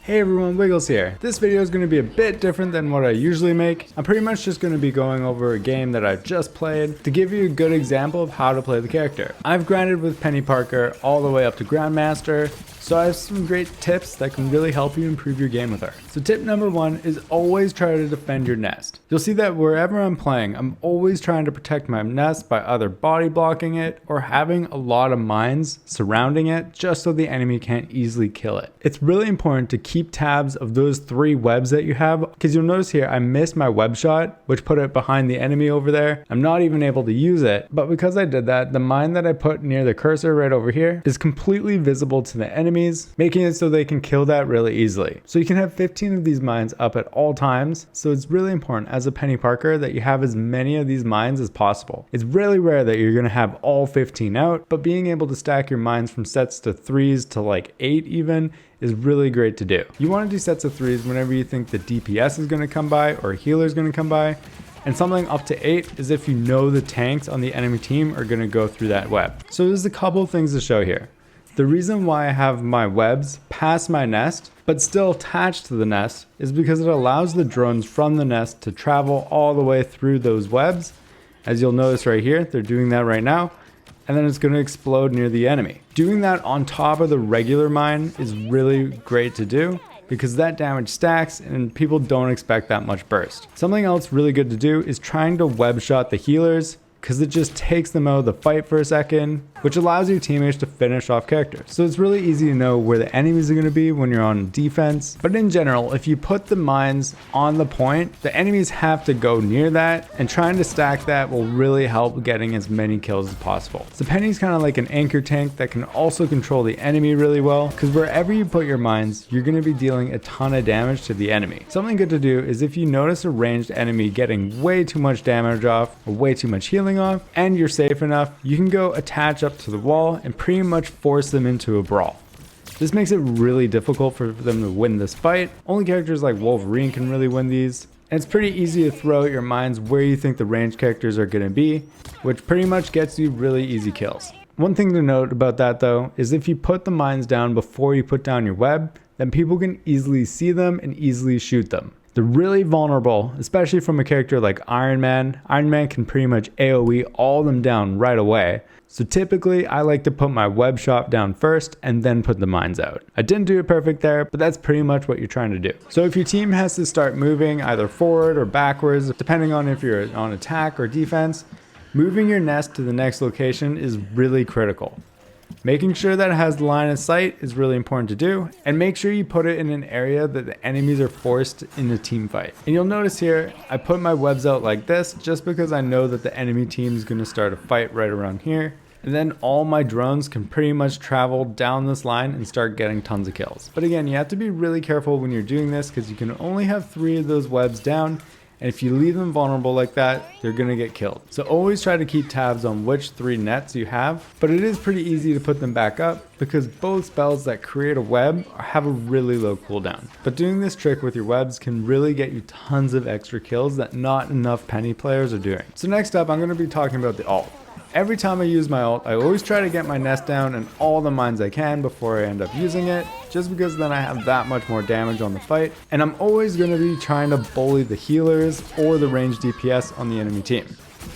Hey everyone, Wiggles here. This video is going to be a bit different than what I usually make. I'm pretty much just going to be going over a game that I just played to give you a good example of how to play the character. I've grinded with Peni Parker all the way up to Grandmaster, so I have some great tips that can really help you improve your game with her. So tip number one is always try to defend your nest. You'll see that wherever I'm playing, I'm always trying to protect my nest by either body blocking it or having a lot of mines surrounding it just so the enemy can't easily kill it. It's really important to keep tabs of those 3 webs that you have, because you'll notice here I missed my web shot, which put it behind the enemy over there. I'm not even able to use it, but because I did that, the mine that I put near the cursor right over here is completely visible to the enemies, making it so they can kill that really easily. So you can have 15 of these mines up at all times, so it's really important as a Peni Parker that you have as many of these mines as possible. It's really rare that you're going to have all 15 out, but being able to stack your mines from sets to 3s to like 8 even is really great to do. You want to do sets of 3s whenever you think the DPS is going to come by or a healer is going to come by, and something up to 8 is if you know the tanks on the enemy team are going to go through that web. So there's a couple of things to show here. The reason why I have my webs past my nest but still attached to the nest is because it allows the drones from the nest to travel all the way through those webs. As you'll notice right here, they're doing that right now, and then it's going to explode near the enemy. Doing that on top of the regular mine is really great to do because that damage stacks and people don't expect that much burst. Something else really good to do is trying to web shot the healers, because it just takes them out of the fight for a second, which allows your teammates to finish off characters. So it's really easy to know where the enemies are going to be when you're on defense. But in general, if you put the mines on the point, the enemies have to go near that, and trying to stack that will really help getting as many kills as possible. So Penny's kind of like an anchor tank that can also control the enemy really well, because wherever you put your mines, you're going to be dealing a ton of damage to the enemy. Something good to do is if you notice a ranged enemy getting way too much damage off or way too much healing off, and you're safe enough, you can go attach up to the wall and pretty much force them into a brawl. This makes it really difficult for them to win this fight. Only characters like Wolverine can really win these. And it's pretty easy to throw out your mines where you think the ranged characters are going to be, which pretty much gets you really easy kills. One thing to note about that though is if you put the mines down before you put down your web, then people can easily see them and easily shoot them. They're really vulnerable, especially from a character like Iron Man. Iron Man can pretty much AoE all of them down right away. So typically I like to put my web shot down first and then put the mines out. I didn't do it perfect there, but that's pretty much what you're trying to do. So if your team has to start moving either forward or backwards, depending on if you're on attack or defense, moving your nest to the next location is really critical. Making sure that it has line of sight is really important to do, and make sure you put it in an area that the enemies are forced in a team fight. And you'll notice here, I put my webs out like this just because I know that the enemy team is going to start a fight right around here. And then all my drones can pretty much travel down this line and start getting tons of kills. But again, you have to be really careful when you're doing this because you can only have 3 of those webs down. And if you leave them vulnerable like that, they're going to get killed. So always try to keep tabs on which 3 nets you have, but it is pretty easy to put them back up because both spells that create a web have a really low cooldown. But doing this trick with your webs can really get you tons of extra kills that not enough Penny players are doing. So next up, I'm going to be talking about the ult. Every time I use my ult, I always try to get my nest down and all the mines I can before I end up using it, just because then I have that much more damage on the fight, and I'm always going to be trying to bully the healers or the ranged DPS on the enemy team.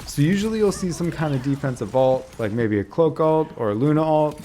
So usually you'll see some kind of defensive ult, like maybe a cloak ult or a Luna ult,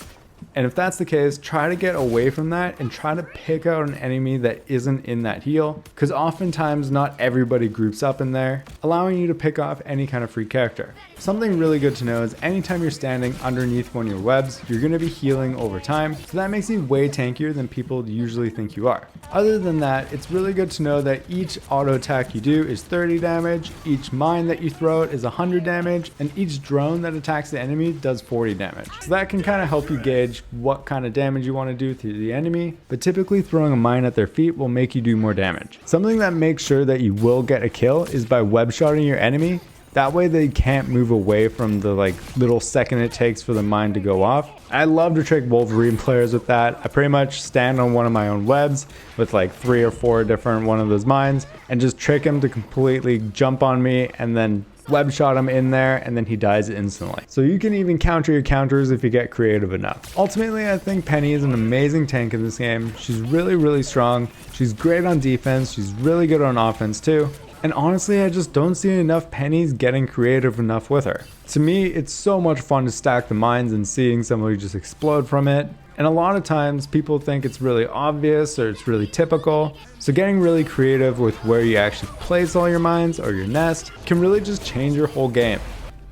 and if that's the case, try to get away from that and try to pick out an enemy that isn't in that heal, because oftentimes not everybody groups up in there, allowing you to pick off any kind of free character. Something really good to know is anytime you're standing underneath one of your webs, you're going to be healing over time, so that makes you way tankier than people usually think you are. Other than that, it's really good to know that each auto attack you do is 30 damage, each mine that you throw out is 100 damage, and each drone that attacks the enemy does 40 damage. So that can kind of help you gauge what kind of damage you want to do to the enemy, but typically throwing a mine at their feet will make you do more damage. Something that makes sure that you will get a kill is by web shotting your enemy That way they can't move away from the like little second it takes for the mine to go off. I love to trick Wolverine players with that. I pretty much stand on one of my own webs with like 3 or 4 different one of those mines and just trick him to completely jump on me and then web shot him in there, and then he dies instantly. So you can even counter your counters if you get creative enough. Ultimately, I think Peni is an amazing tank in this game. She's really strong. She's great on defense. She's really good on offense too. And honestly, I just don't see enough Pennies getting creative enough with her. To me, it's so much fun to stack the mines and seeing somebody just explode from it. And a lot of times people think it's really obvious or it's really typical. So getting really creative with where you actually place all your mines or your nest can really just change your whole game.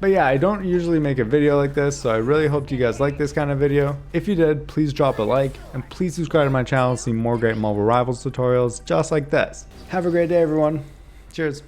But yeah, I don't usually make a video like this, so I really hope you guys like this kind of video. If you did, please drop a like, and please subscribe to my channel to see more great Marvel Rivals tutorials just like this. Have a great day, everyone. Cheers.